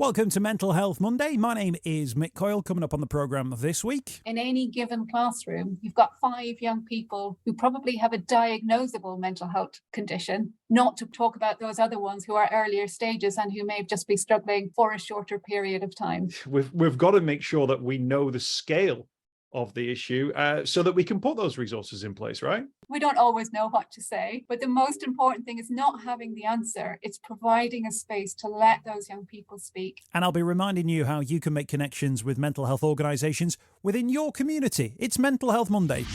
Welcome to Mental Health Monday. My name is Mick Coyle. Coming up on the programme this week. In any given classroom, you've got 5 young people who probably have a diagnosable mental health condition, not to talk about those other ones who are earlier stages and who may just be struggling for a shorter period of time. We've got to make sure that we know the scale of the issue so that we can put those resources in place, right? We don't always know what to say, but the most important thing is not having the answer. It's providing a space to let those young people speak. And I'll be reminding you how you can make connections with mental health organisations within your community. It's Mental Health Monday.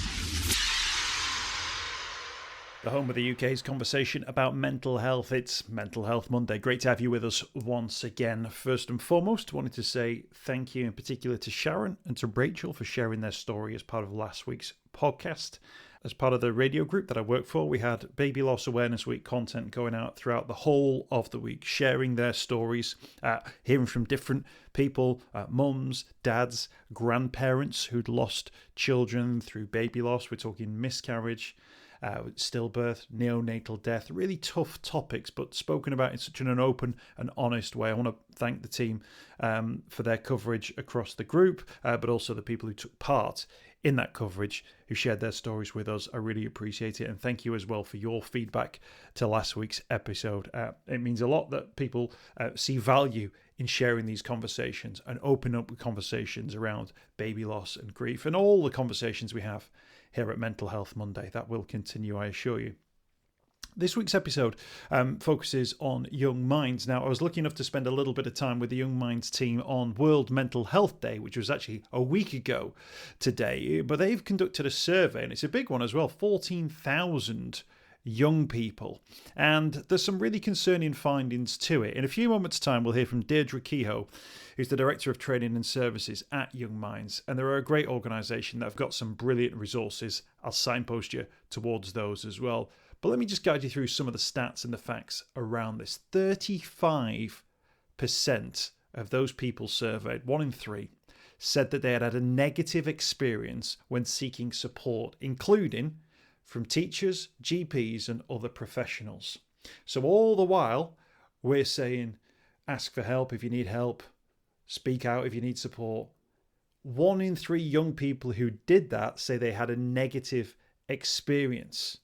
The home of the UK's conversation about mental health. It's Mental Health Monday. Great to have you with us once again. First and foremost, wanted to say thank you in particular to Sharon and to Rachel for sharing their story as part of last week's podcast. As part of the radio group that I work for, we had Baby Loss Awareness Week content going out throughout the whole of the week, sharing their stories, hearing from different people, mums, dads, grandparents who'd lost children through baby loss. We're talking miscarriage, stillbirth, neonatal death, really tough topics, but spoken about in such an open and honest way. I want to thank the team for their coverage across the group, but also the people who took part in that coverage, who shared their stories with us. I really appreciate it. And thank you as well for your feedback to last week's episode. It means a lot that people see value in sharing these conversations and open up conversations around baby loss and grief and all the conversations we have here at Mental Health Monday. That will continue, I assure you. This week's episode focuses on young minds. Now, I was lucky enough to spend a little bit of time with the Young Minds team on World Mental Health Day, which was actually a week ago today. But they've conducted a survey, and it's a big one as well, 14,000 young people. And there's some really concerning findings to it. In a few moments' time, we'll hear from Diedre Kehoe, who's the Director of Training and Services at Young Minds. And they're a great organisation that have got some brilliant resources. I'll signpost you towards those as well. But let me just guide you through some of the stats and the facts around this. 35% of those people surveyed, 1 in 3, said that they had had a negative experience when seeking support, including from teachers, GPs, and other professionals. So all the while, we're saying, ask for help if you need help, speak out if you need support. 1 in 3 young people who did that say they had a negative experience.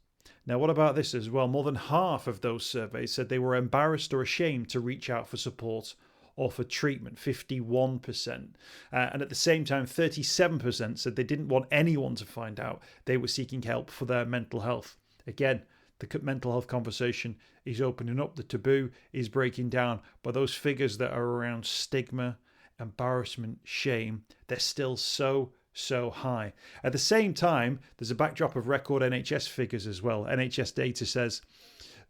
Now, what about this as well? More than half of those surveys said they were embarrassed or ashamed to reach out for support or for treatment, 51%. And at the same time, 37% said they didn't want anyone to find out they were seeking help for their mental health. Again, the mental health conversation is opening up, the taboo is breaking down, but those figures that are around stigma, embarrassment, shame, they're still so high. At the same time, there's a backdrop of record NHS figures as well. NHS data says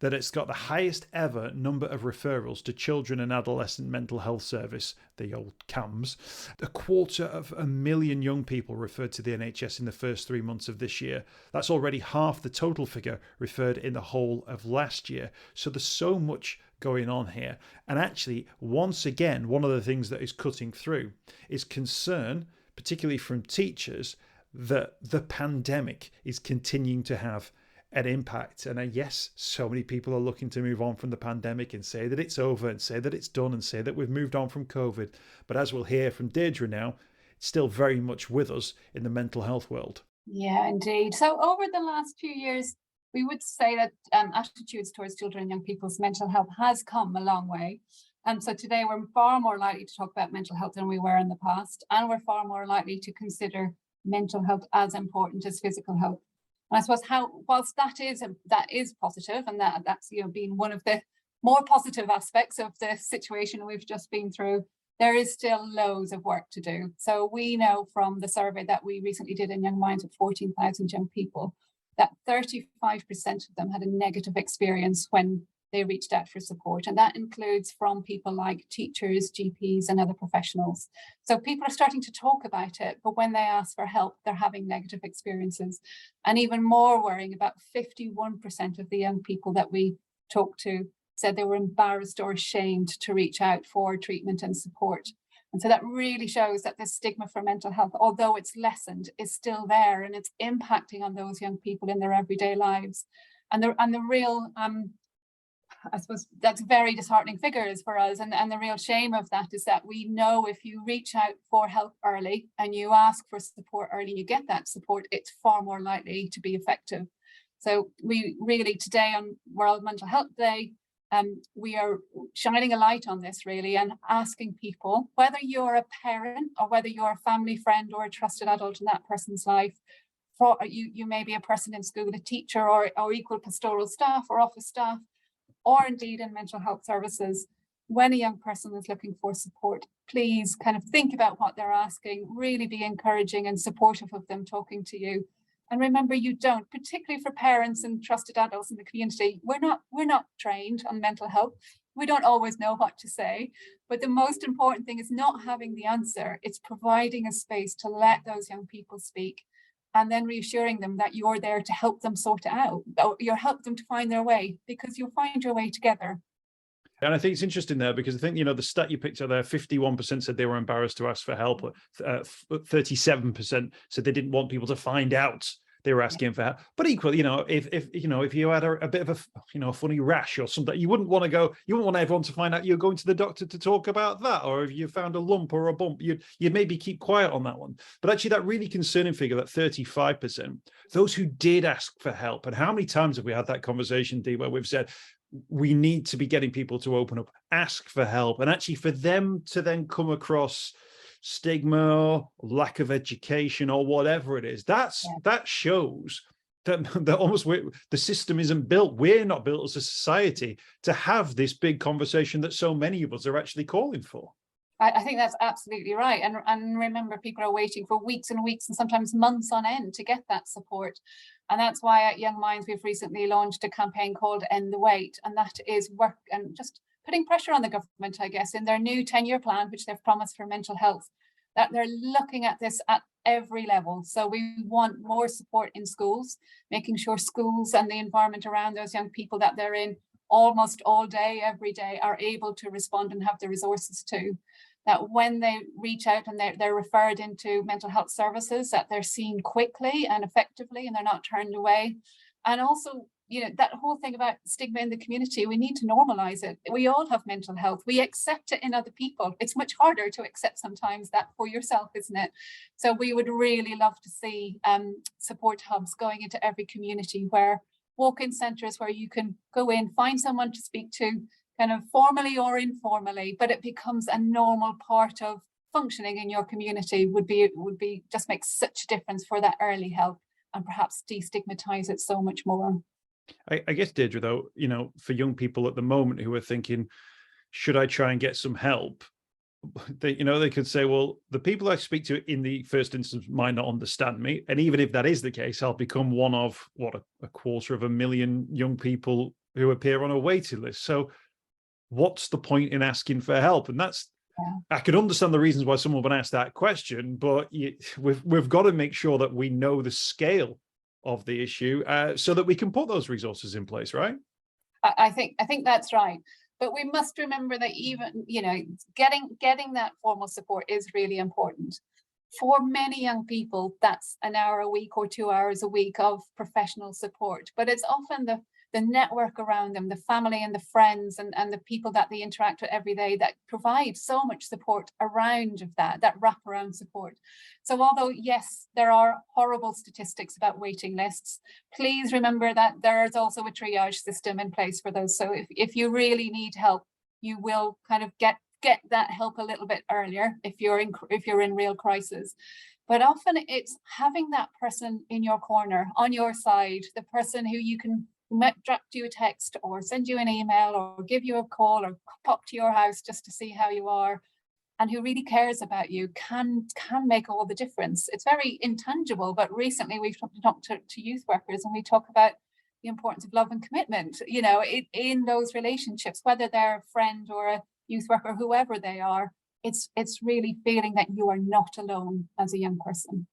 that it's got the highest ever number of referrals to children and adolescent mental health service, the old CAMS. 250,000 young people referred to the NHS in the first 3 months of this year. That's already half the total figure referred in the whole of last year. So there's so much going on here. And actually, once again, one of the things that is cutting through is concern, particularly from teachers, that the pandemic is continuing to have an impact. And yes, so many people are looking to move on from the pandemic and say that it's over and say that it's done and say that we've moved on from COVID. But as we'll hear from Diedre now, it's still very much with us in the mental health world. Yeah, indeed. So over the last few years, we would say that attitudes towards children and young people's mental health has come a long way. And so today we're far more likely to talk about mental health than we were in the past. And we're far more likely to consider mental health as important as physical health. And I suppose whilst that is positive, and that's been one of the more positive aspects of the situation we've just been through, there is still loads of work to do. So we know from the survey that we recently did in Young Minds with 14,000 young people that 35% of them had a negative experience when they reached out for support. And that includes from people like teachers, GPs, and other professionals. So people are starting to talk about it, but when they ask for help, they're having negative experiences. And even more worrying, about 51% of the young people that we talked to said they were embarrassed or ashamed to reach out for treatment and support. And so that really shows that the stigma for mental health, although it's lessened, is still there, and it's impacting on those young people in their everyday lives. And the real I suppose that's very disheartening figures for us. And the real shame of that is that we know if you reach out for help early and you ask for support early, you get that support, it's far more likely to be effective. So we really, today on World Mental Health Day, we are shining a light on this really and asking people, whether you're a parent or whether you're a family friend or a trusted adult in that person's life, for you may be a person in school, a teacher or equal pastoral staff or office staff, or indeed in mental health services, when a young person is looking for support, please kind of think about what they're asking, really be encouraging and supportive of them talking to you. And remember, you don't, particularly for parents and trusted adults in the community, we're not trained on mental health. We don't always know what to say, but the most important thing is not having the answer. It's providing a space to let those young people speak, and then reassuring them that you're there to help them sort it out. You'll help them to find their way, because you'll find your way together. And I think it's interesting there, because I think, the stat you picked up there, 51% said they were embarrassed to ask for help. 37% said they didn't want people to find out they were asking for help. But equally, if you had a bit of a funny rash or something, you wouldn't want everyone to find out you're going to the doctor to talk about that. Or if you found a lump or a bump, you'd maybe keep quiet on that one. But actually, that really concerning figure, that 35%, those who did ask for help, and how many times have we had that conversation, Dee, where we've said, we need to be getting people to open up, ask for help, and actually for them to then come across stigma, lack of education, or whatever it is, that shows that almost the system isn't built. We're not built as a society to have this big conversation that so many of us are actually calling for. I think that's absolutely right. And remember, people are waiting for weeks and weeks and sometimes months on end to get that support. And that's why at Young Minds, we've recently launched a campaign called End the Wait. And that is work and just putting pressure on the government, I guess, in their new 10-year plan, which they've promised for mental health, that they're looking at this at every level. So we want more support in schools, making sure schools and the environment around those young people that they're in almost all day, every day, are able to respond and have the resources to. That when they reach out and they're referred into mental health services, that they're seen quickly and effectively and they're not turned away. And also, that whole thing about stigma in the community, we need to normalize it. We all have mental health. We accept it in other people. It's much harder to accept sometimes that for yourself, isn't it? So we would really love to see support hubs going into every community, where walk-in centres where you can go in, find someone to speak to, kind of formally or informally, but it becomes a normal part of functioning in your community, would be just make such a difference for that early help and perhaps destigmatize it so much more. I guess, Diedre, though, for young people at the moment who are thinking, should I try and get some help? They could say, well, the people I speak to in the first instance might not understand me. And even if that is the case, I'll become one of, a 250,000 young people who appear on a waiting list. So what's the point in asking for help? And that's, I could understand the reasons why someone would ask that question, but we've got to make sure that we know the scale of the issue so that we can put those resources in place, right? I think that's right. But we must remember that even, getting that formal support is really important. For many young people, that's an hour a week or 2 hours a week of professional support. But it's often the network around them, the family and the friends and the people that they interact with every day that provide so much support around of that wraparound support. So although, yes, there are horrible statistics about waiting lists, please remember that there is also a triage system in place for those. So if you really need help, you will kind of get that help a little bit earlier if you're in real crisis. But often it's having that person in your corner, on your side, the person who you can drop you a text or send you an email or give you a call or pop to your house just to see how you are, and who really cares about you, can make all the difference. It's very intangible, but recently we've talked to youth workers and we talk about the importance of love and commitment, in those relationships, whether they're a friend or a youth worker, whoever they are. It's really feeling that you are not alone as a young person.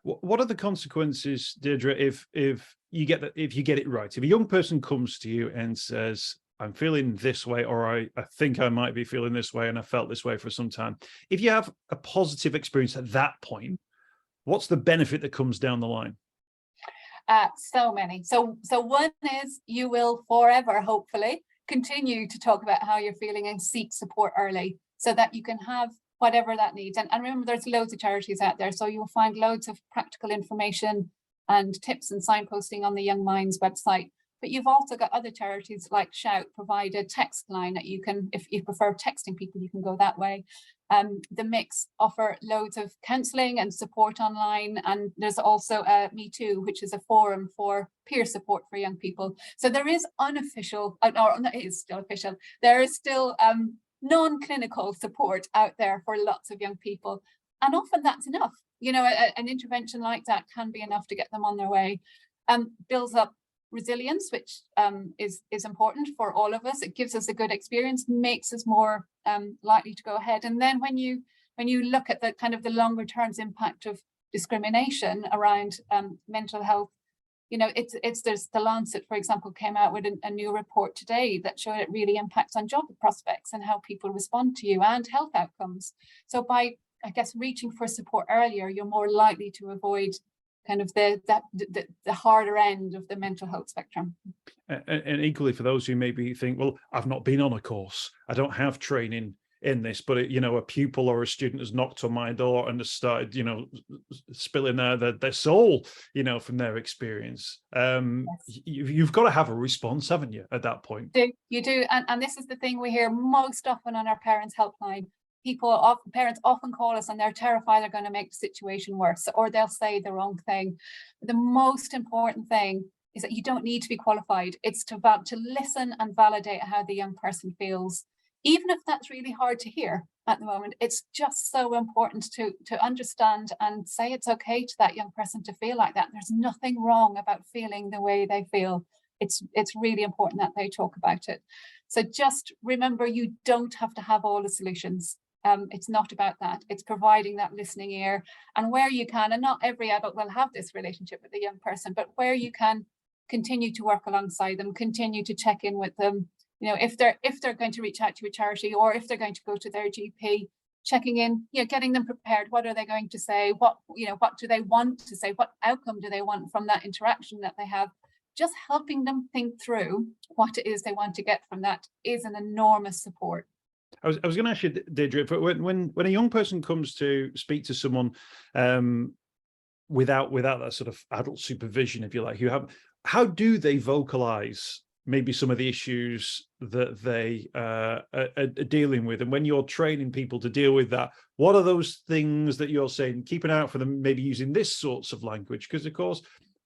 What are the consequences, Diedre, if you get it right? If a young person comes to you and says, I'm feeling this way, or I think I might be feeling this way, and I felt this way for some time. If you have a positive experience at that point, what's the benefit that comes down the line? So many. So one is you will forever, hopefully, continue to talk about how you're feeling and seek support early so that you can have whatever that needs. And remember, there's loads of charities out there, so you'll find loads of practical information and tips and signposting on the Young Minds website. But you've also got other charities like Shout provide a text line that you can, if you prefer texting people, you can go that way. The Mix offer loads of counselling and support online, and there's also Me Too, which is a forum for peer support for young people. So there is unofficial, or it is still official, there is still non-clinical support out there for lots of young people, and often that's enough. You know, an intervention like that can be enough to get them on their way. Builds up resilience, which is important for all of us. It gives us a good experience, makes us more likely to go ahead. And then when you look at the kind of the longer term impact of discrimination around mental health, you know, there's the Lancet, for example, came out with a new report today that showed it really impacts on job prospects and how people respond to you and health outcomes. So by, I guess, reaching for support earlier, you're more likely to avoid kind of the harder end of the mental health spectrum. And equally for those who maybe think, well, I've not been on a course, I don't have training in this, but you know, a pupil or a student has knocked on my door and has started, you know, spilling their soul, you know, from their experience. Yes. You've got to have a response, haven't you, at that point? You do. And this is the thing we hear most often on our parents' helpline. Parents often call us and they're terrified they're going to make the situation worse, or they'll say the wrong thing. The most important thing is that you don't need to be qualified. It's to listen and validate how the young person feels. Even if that's really hard to hear at the moment, it's just so important to understand and say it's okay to that young person to feel like that. There's nothing wrong about feeling the way they feel. It's really important that they talk about it. So just remember, you don't have to have all the solutions. It's not about that. It's providing that listening ear, and where you can, and not every adult will have this relationship with the young person, but where you can continue to work alongside them, continue to check in with them. You know, if they're going to reach out to a charity, or if they're going to go to their GP, checking in, you know, getting them prepared. What are they going to say? What do they want to say? What outcome do they want from that interaction that they have? Just helping them think through what it is they want to get from that is an enormous support. I was going to ask you, Diedre, when a young person comes to speak to someone without that sort of adult supervision, if you like, how do they vocalize maybe some of the issues that they are dealing with? And when you're training people to deal with that, what are those things that you're saying, keep an eye out for them, maybe using this sorts of language? Because of course,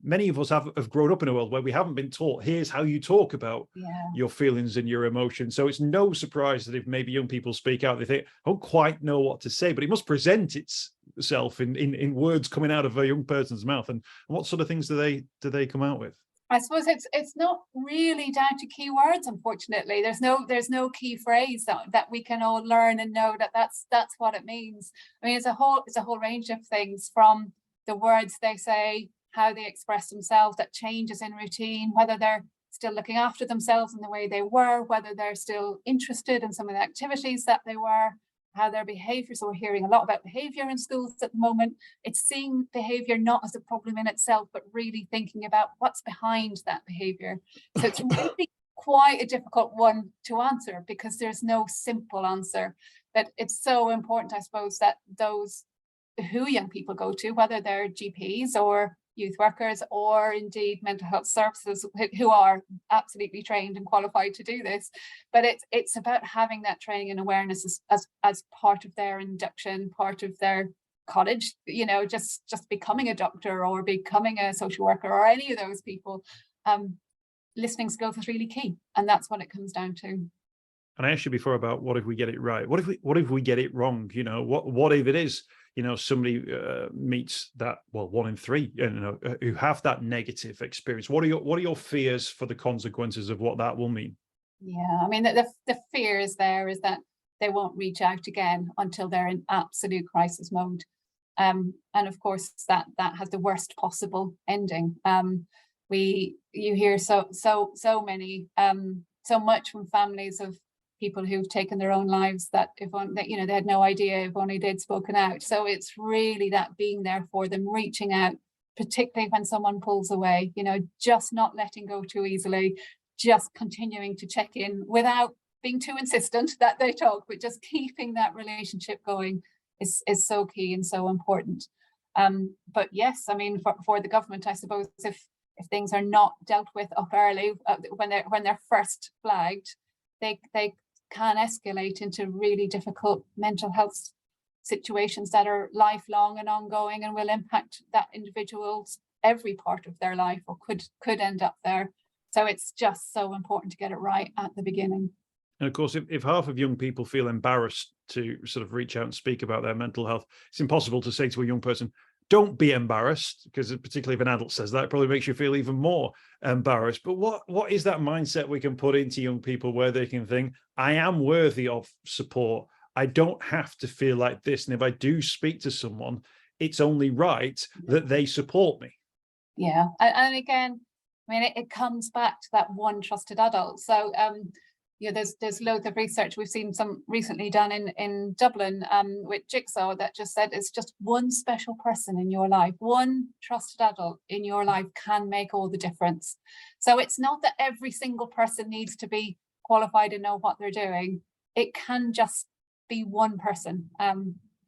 many of us have grown up in a world where we haven't been taught, here's how you talk about your feelings and your emotions. So it's no surprise that if maybe young people speak out, they think, I don't quite know what to say, but it must present itself in words coming out of a young person's mouth. And what sort of things do they come out with? I suppose it's not really down to keywords, unfortunately. There's no key phrase that we can all learn and know that's what it means. I mean, it's a whole range of things, from the words they say, how they express themselves, that changes in routine, whether they're still looking after themselves in the way they were, whether they're still interested in some of the activities that they were, how their behaviour. So we're hearing a lot about behaviour in schools at the moment. It's seeing behaviour not as a problem in itself, but really thinking about what's behind that behaviour. So it's really quite a difficult one to answer, because there's no simple answer. But it's so important, I suppose, that those who young people go to, whether they're GPs or youth workers, or indeed mental health services, who are absolutely trained and qualified to do this, but it's about having that training and awareness as part of their induction, part of their college, you know, just becoming a doctor or becoming a social worker or any of those people. Listening skills is really key, and that's what it comes down to. And I asked you before about what if we get it right? What if we get it wrong? You know, what if it is, you know, somebody meets that, well, 1 in 3, you know, who have that negative experience? What are your fears for the consequences of what that will mean? Yeah, I mean, the fear is that they won't reach out again until they're in absolute crisis mode, and of course that has the worst possible ending. You hear so much from families of people who've taken their own lives that they had no idea, if only they'd spoken out. So it's really that being there for them, reaching out, particularly when someone pulls away, you know, just not letting go too easily, just continuing to check in without being too insistent that they talk, but just keeping that relationship going is so key and so important. But yes, I mean, for the government, I suppose if things are not dealt with up early, when they're first flagged, they can escalate into really difficult mental health situations that are lifelong and ongoing and will impact that individual's every part of their life, or could end up there. So it's just so important to get it right at the beginning. And of course, if half of young people feel embarrassed to sort of reach out and speak about their mental health, it's impossible to say to a young person, don't be embarrassed, because particularly if an adult says that, it probably makes you feel even more embarrassed. But what is that mindset we can put into young people where they can think, I am worthy of support. I don't have to feel like this. And if I do speak to someone, it's only right that they support me. Yeah. And again, I mean, it comes back to that one trusted adult. So, there's loads of research. We've seen some recently done in Dublin with Jigsaw that just said it's just one special person in your life, one trusted adult in your life can make all the difference. So it's not that every single person needs to be qualified and know what they're doing. It can just be one person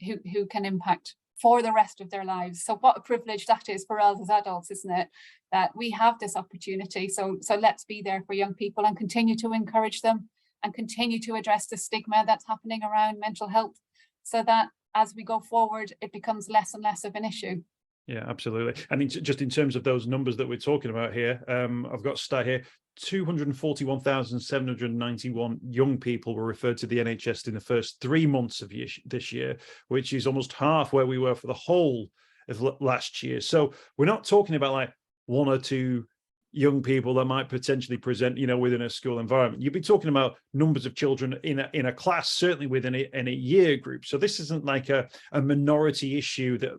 who can impact for the rest of their lives. So what a privilege that is for us as adults, isn't it? That we have this opportunity. So let's be there for young people and continue to encourage them and continue to address the stigma that's happening around mental health, so that as we go forward, it becomes less and less of an issue. Yeah, absolutely. And just in terms of those numbers that we're talking about here, I've got a stat here. 241,791 young people were referred to the NHS in the first 3 months of this year, which is almost half where we were for the whole of last year. So we're not talking about like one or two young people that might potentially present, within a school environment. You'd be talking about numbers of children in a class, certainly within a year group. So this isn't like a minority issue that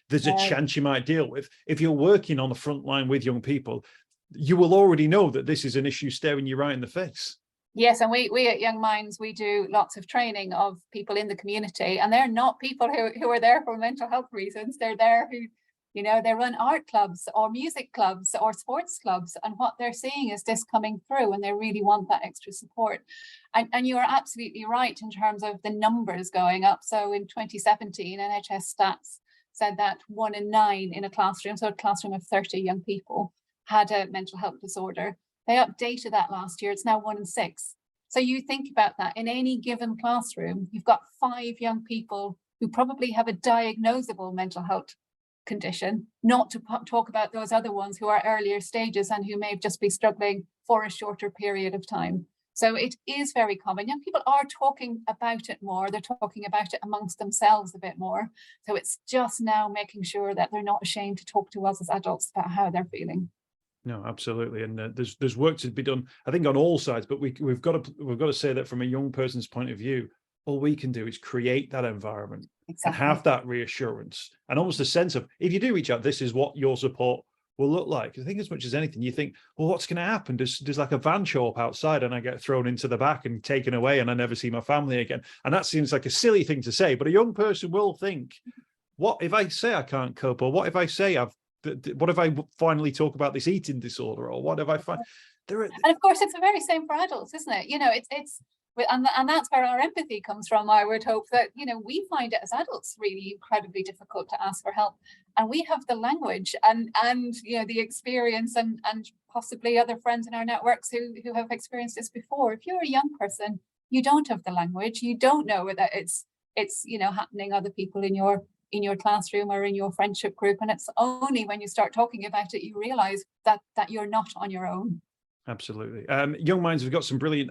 there's a chance you might deal with. If you're working on the front line with young people, you will already know that this is an issue staring you right in the face. Yes, and we at Young Minds, we do lots of training of people in the community, and they're not people who are there for mental health reasons. They're there who, they run art clubs or music clubs or sports clubs, and what they're seeing is this coming through, and they really want that extra support. And you are absolutely right in terms of the numbers going up. So in 2017, NHS stats said that 1 in 9 in a classroom, so a classroom of 30 young people, had a mental health disorder. They updated that last year. It's now 1 in 6. So you think about that. In any given classroom, you've got 5 young people who probably have a diagnosable mental health condition, not to talk about those other ones who are earlier stages and who may just be struggling for a shorter period of time. So it is very common. Young people are talking about it more. They're talking about it amongst themselves a bit more. So it's just now making sure that they're not ashamed to talk to us as adults about how they're feeling. No, absolutely, and there's work to be done, I think, on all sides. But we've got to say that from a young person's point of view, all we can do is create that environment and have that reassurance and almost a sense of, if you do reach out, this is what your support will look like. I think as much as anything, you think, well, what's going to happen? Does like a van show up outside and I get thrown into the back and taken away and I never see my family again? And that seems like a silly thing to say, but a young person will think, what if I say I can't cope, or what if I say what if I finally talk about this eating disorder, or what if I find and of course it's the very same for adults, isn't it? It's and that's where our empathy comes from. I would hope that we find it as adults really incredibly difficult to ask for help, and we have the language and the experience and possibly other friends in our networks who have experienced this before. If you're a young person, you don't have the language, you don't know that it's happening other people in your classroom or in your friendship group, and it's only when you start talking about it you realize that you're not on your own. Absolutely. Young Minds, we've got some brilliant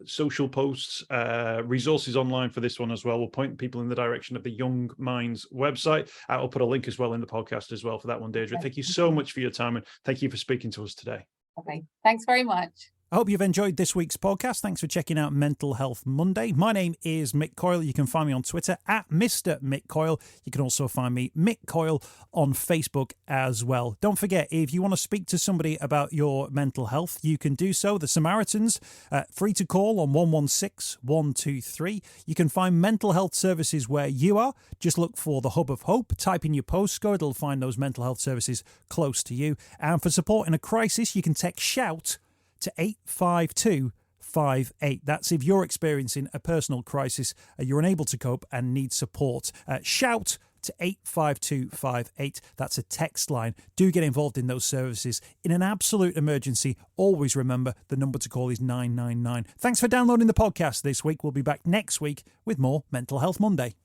social posts, resources online for this one as well. We'll point people in the direction of the Young Minds website. I'll put a link as well in the podcast as well for that one, Diedre. Thank you so much for your time, and thank you for speaking to us today. Okay, thanks very much. I hope you've enjoyed this week's podcast. Thanks for checking out Mental Health Monday. My name is Mick Coyle. You can find me on Twitter at Mr. Mick Coyle. You can also find me, Mick Coyle, on Facebook as well. Don't forget, if you want to speak to somebody about your mental health, you can do so. The Samaritans, free to call on 116 123. You can find mental health services where you are. Just look for the Hub of Hope. Type in your postcode. It'll find those mental health services close to you. And for support in a crisis, you can text SHOUT to 85258. That's if you're experiencing a personal crisis, you're unable to cope and need support. Shout to 85258. That's a text line. Do get involved in those services. In an absolute emergency, always remember the number to call is 999. Thanks for downloading the podcast this week. We'll be back next week with more Mental Health Monday.